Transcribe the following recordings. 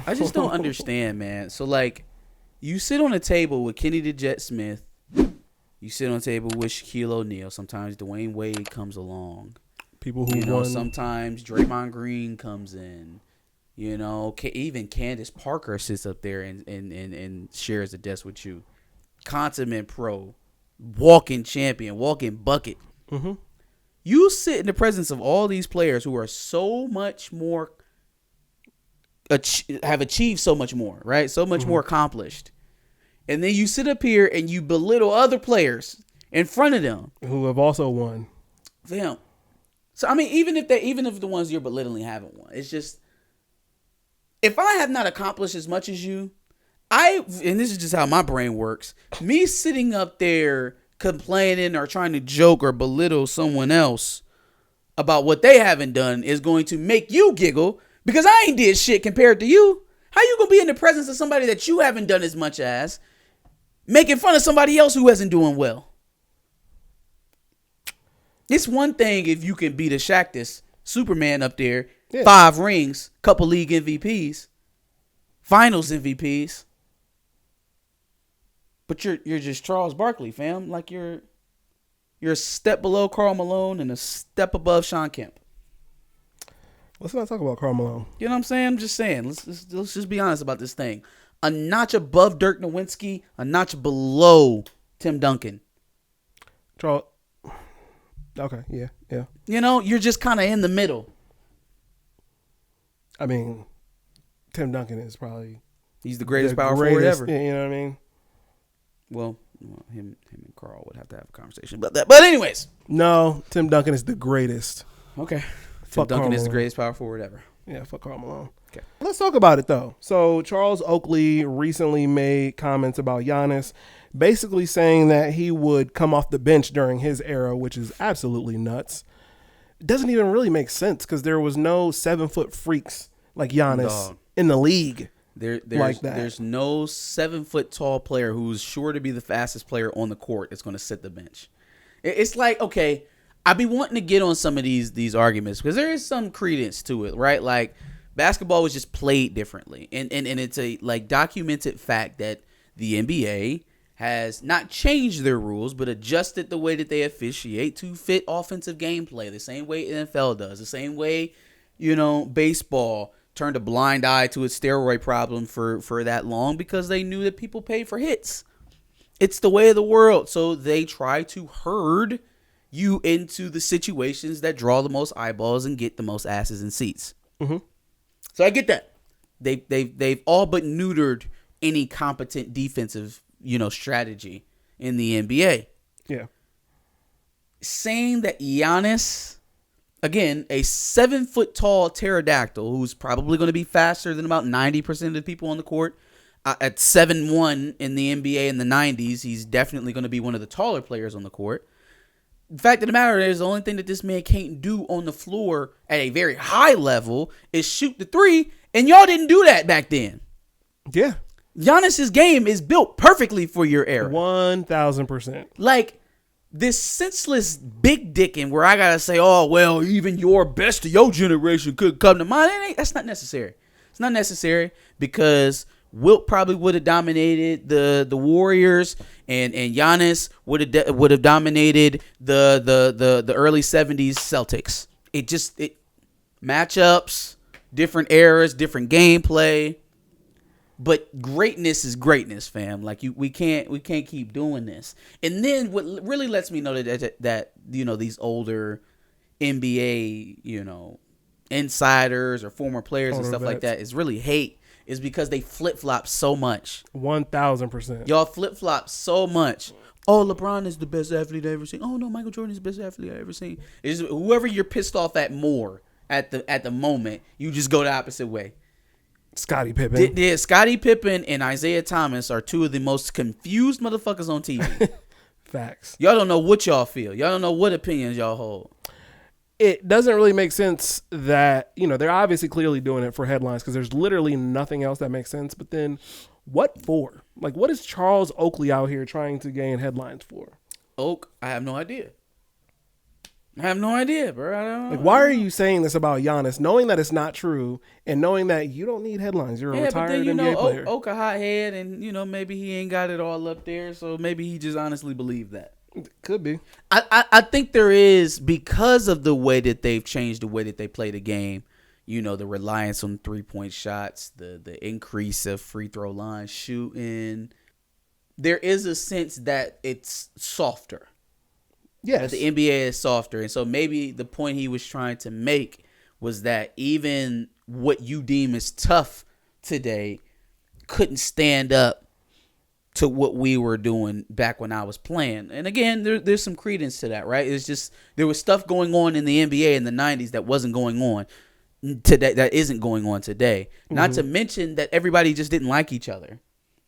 I just don't understand, man. So, like, you sit on a table with Kenny the Jet Smith. You sit on a table with Shaquille O'Neal. Sometimes Dwayne Wade comes along. People who won. Sometimes Draymond Green comes in. Even Candace Parker sits up there and shares a desk with you. Consummate pro, walking champion, walking bucket. Mm-hmm. You sit in the presence of all these players who are so much more, have achieved so much more, right? So much more accomplished. And then you sit up here and you belittle other players in front of them who have also won. Fam. So I mean, even if the ones you're belittling haven't won, it's just, if I have not accomplished as much as you, and this is just how my brain works, me sitting up there complaining or trying to joke or belittle someone else about what they haven't done is going to make you giggle because I ain't did shit compared to you. How you gonna be in the presence of somebody that you haven't done as much as, making fun of somebody else who isn't doing well? It's one thing if you can beat a Shaq, Superman up there, 5 rings, couple league MVPs, finals MVPs. But you're just Charles Barkley, fam. Like you're a step below Karl Malone and a step above Sean Kemp. Let's not talk about Karl Malone. You know what I'm saying? I'm just saying. Let's just be honest about this thing. A notch above Dirk Nowitzki, a notch below Tim Duncan. Charles. Okay, yeah. You're just kind of in the middle. I mean, Tim Duncan is probably he's the greatest power forward ever. You know what I mean? Well, him and Carl would have to have a conversation about that. But anyways. No, Tim Duncan is the greatest. Okay. Tim Duncan is the greatest power forward ever. Yeah, fuck Karl Malone. Okay. Let's talk about it, though. So Charles Oakley recently made comments about Giannis, basically saying that he would come off the bench during his era, which is absolutely nuts. It doesn't even really make sense because there was no 7-foot freaks like Giannis in the league. There's no 7-foot tall player who's sure to be the fastest player on the court that's going to sit the bench. It's like, okay, I be wanting to get on some of these arguments because there is some credence to it, right? Like basketball was just played differently, and it's a like documented fact that the NBA has not changed their rules but adjusted the way that they officiate to fit offensive gameplay, the same way NFL does, the same way baseball turned a blind eye to its steroid problem for that long because they knew that people pay for hits. It's the way of the world. So they try to herd you into the situations that draw the most eyeballs and get the most asses in seats. Mm-hmm. So I get that. They've all but neutered any competent defensive, strategy in the NBA. Yeah. Saying that Giannis, again, a 7-foot tall pterodactyl who's probably going to be faster than about 90% of the people on the court. At 7'1" in the NBA in the 90s, he's definitely going to be one of the taller players on the court. The fact of the matter is, the only thing that this man can't do on the floor at a very high level is shoot the three, and y'all didn't do that back then. Yeah. Giannis's game is built perfectly for your era. 1,000%. Like, this senseless big dicking where I gotta say, oh, well, even your best of your generation could come to mind. That's not necessary. It's not necessary because Wilt probably would have dominated the Warriors, and Giannis would have dominated the early 70s Celtics. It matchups, different eras, different gameplay. But greatness is greatness, fam. Like we can't keep doing this. And then what really lets me know that these older NBA insiders or former players and stuff like that is really hate is because they flip flop so much. 1,000%. Y'all flip flop so much. Oh, LeBron is the best athlete I've ever seen. Oh no, Michael Jordan is the best athlete I've ever seen. It's whoever you're pissed off at more at the moment, you just go the opposite way. Scottie Pippen. Yeah, Scottie Pippen and Isaiah Thomas are two of the most confused motherfuckers on TV. Facts. Y'all don't know what y'all feel. Y'all don't know what opinions y'all hold. It doesn't really make sense that, they're obviously clearly doing it for headlines because there's literally nothing else that makes sense. But then what for? Like, what is Charles Oakley out here trying to gain headlines for? I have no idea. I have no idea, bro. I don't, Like, why are you saying this about Giannis, knowing that it's not true, and knowing that you don't need headlines? You're a retired but then, NBA player. Oka hot head, and maybe he ain't got it all up there, so maybe he just honestly believed that. Could be. I think there is, because of the way that they've changed the way that they play the game. The reliance on 3-point shots, the increase of free throw line shooting. There is a sense that it's softer. Yes. The NBA is softer. And so maybe the point he was trying to make was that even what you deem as tough today couldn't stand up to what we were doing back when I was playing. And again, there's some credence to that, right? It's just there was stuff going on in the NBA in the 90s that wasn't going on today, that isn't going on today. Not to mention that everybody just didn't like each other.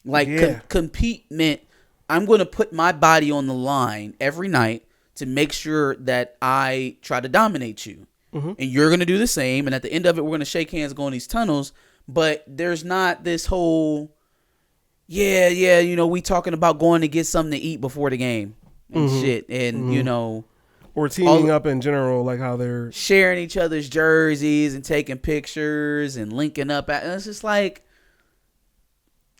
Like, compete meant I'm going to put my body on the line every night to make sure that I try to dominate you. And you're going to do the same. And at the end of it, we're going to shake hands, go in these tunnels. But there's not this whole, we talking about going to get something to eat before the game and shit. And, or teaming up in general, like how they're sharing each other's jerseys and taking pictures and linking up. And it's just like,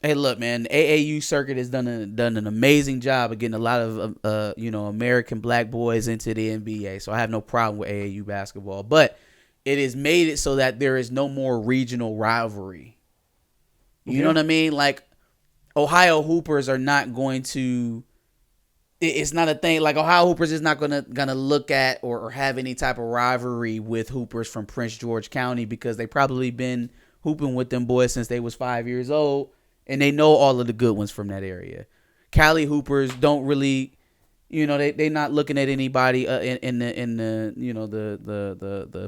hey, look, man, the AAU circuit has done an amazing job of getting a lot of American black boys into the NBA. So I have no problem with AAU basketball, but it has made it so that there is no more regional rivalry. You know what I mean? Like, Ohio Hoopers are not going to. It's not a thing. Like, Ohio Hoopers is not gonna look at or have any type of rivalry with Hoopers from Prince George County, because they probably been hooping with them boys since they was 5 years old, and they know all of the good ones from that area. Cali Hoopers don't really, they not looking at anybody in the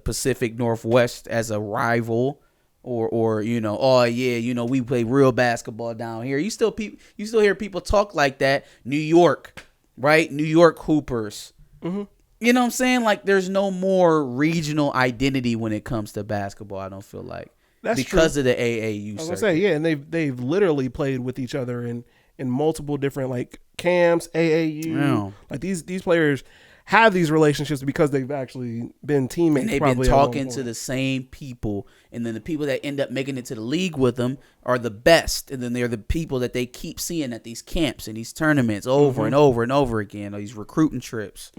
Pacific Northwest as a rival. Or we play real basketball down here. You still hear people talk like that. New York, right? New York Hoopers. You know what I'm saying? Like, there's no more regional identity when it comes to basketball. I don't feel like because of the AAU. I was gonna say, and they've literally played with each other in multiple different like camps, AAU. Yeah. Like these players have these relationships because they've actually been teammates. And they've been talking to the same people. And then the people that end up making it to the league with them are the best. And then they're the people that they keep seeing at these camps and these tournaments over and over and over again, or these recruiting trips.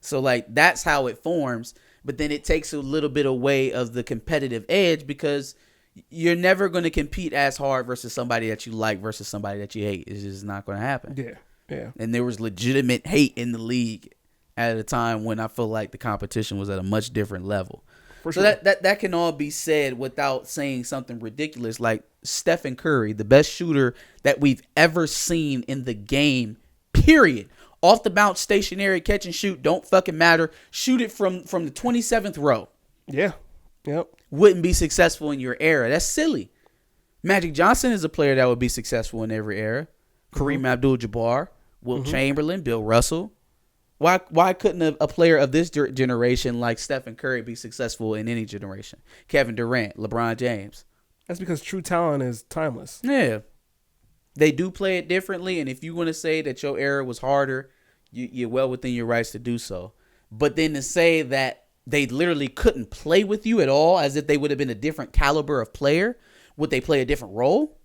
So, like, that's how it forms. But then it takes a little bit away of the competitive edge, because you're never going to compete as hard versus somebody that you like versus somebody that you hate. It's just not going to happen. Yeah. And there was legitimate hate in the league at a time when I feel like the competition was at a much different level. So that can all be said without saying something ridiculous, like Steph Curry, the best shooter that we've ever seen in the game, period. Off the bounce, stationary, catch and shoot, don't fucking matter. Shoot it from the 27th row. Yeah. Yep. Wouldn't be successful in your era. That's silly. Magic Johnson is a player that would be successful in every era. Kareem Abdul-Jabbar, Wilt Chamberlain, Bill Russell. Why couldn't a player of this generation like Stephen Curry be successful in any generation? Kevin Durant, LeBron James. That's because true talent is timeless. Yeah. They do play it differently, and if you want to say that your era was harder, you're well within your rights to do so. But then to say that they literally couldn't play with you at all, as if they would have been a different caliber of player, would they play a different role?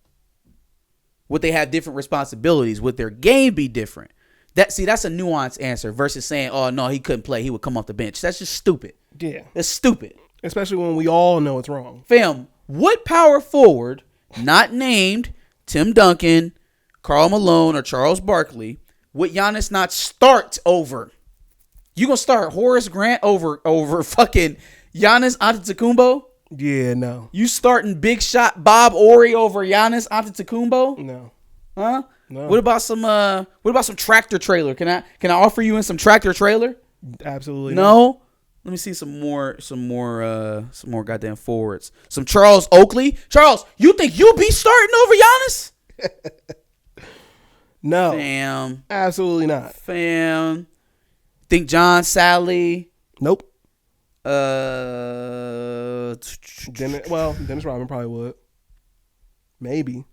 Would they have different responsibilities? Would their game be different? That's a nuanced answer versus saying, oh, no, he couldn't play, he would come off the bench. That's just stupid. Yeah. That's stupid. Especially when we all know it's wrong. Fam, what power forward, not named Tim Duncan, Karl Malone, or Charles Barkley, would Giannis not start over? You gonna start Horace Grant over fucking Giannis Antetokounmpo? Yeah, no. You starting big shot Bob Orry over Giannis Antetokounmpo? No. Huh? No. What about some tractor trailer? Can I offer you in some tractor trailer? Absolutely no. Not. Let me see some more goddamn forwards. Some Charles Oakley. Charles, you think you be starting over Giannis? No. Fam. Absolutely not. Fam. Think John Sally? Nope. Dennis Rodman probably would. Maybe.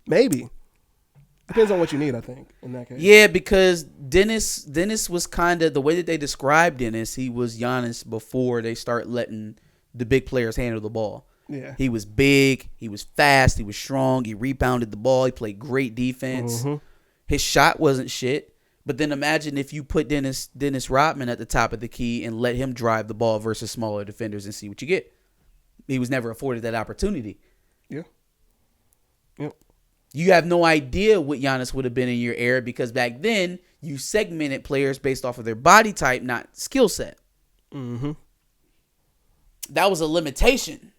Depends on what you need, I think, in that case. Yeah, because Dennis was kind of the way that they described Dennis. He was Giannis before they start letting the big players handle the ball. Yeah. He was big. He was fast. He was strong. He rebounded the ball. He played great defense. Mm-hmm. His shot wasn't shit. But then imagine if you put Dennis Rodman at the top of the key and let him drive the ball versus smaller defenders and see what you get. He was never afforded that opportunity. Yeah. Yep. You have no idea what Giannis would have been in your era because back then you segmented players based off of their body type, not skill set. Mm-hmm. That was a limitation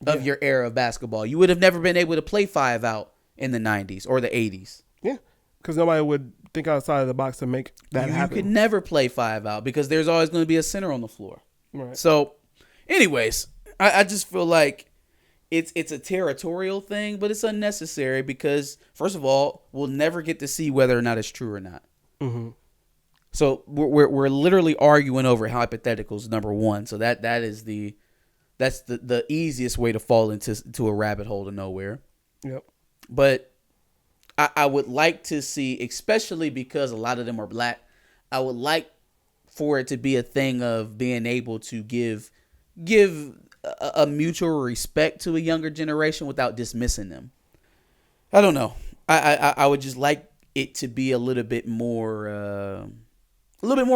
of your era of basketball. You would have never been able to play 5 out in the 90s or the 80s. Yeah, because nobody would think outside of the box to make that happen. You could never play 5 out because there's always going to be a center on the floor. Right. So, anyways, I just feel like it's a territorial thing, but it's unnecessary because, first of all, we'll never get to see whether or not it's true or not. Mm-hmm. So we're literally arguing over hypotheticals, number one. So that's the easiest way to fall into a rabbit hole to nowhere. Yep. But I would like to see, especially because a lot of them are black, I would like for it to be a thing of being able to give a mutual respect to a younger generation without dismissing them. I don't know. I would just like it to be a little bit more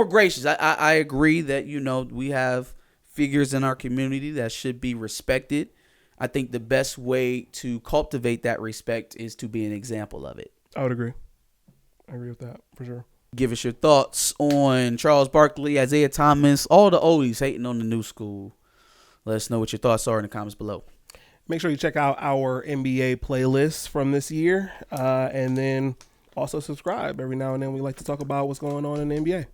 gracious. I agree that, we have figures in our community that should be respected. I think the best way to cultivate that respect is to be an example of it. I would agree. I agree with that for sure. Give us your thoughts on Charles Barkley, Isaiah Thomas, all the oldies hating on the new school. Let us know what your thoughts are in the comments below. Make sure you check out our NBA playlists from this year, and then also subscribe. Every now and then we like to talk about what's going on in the NBA.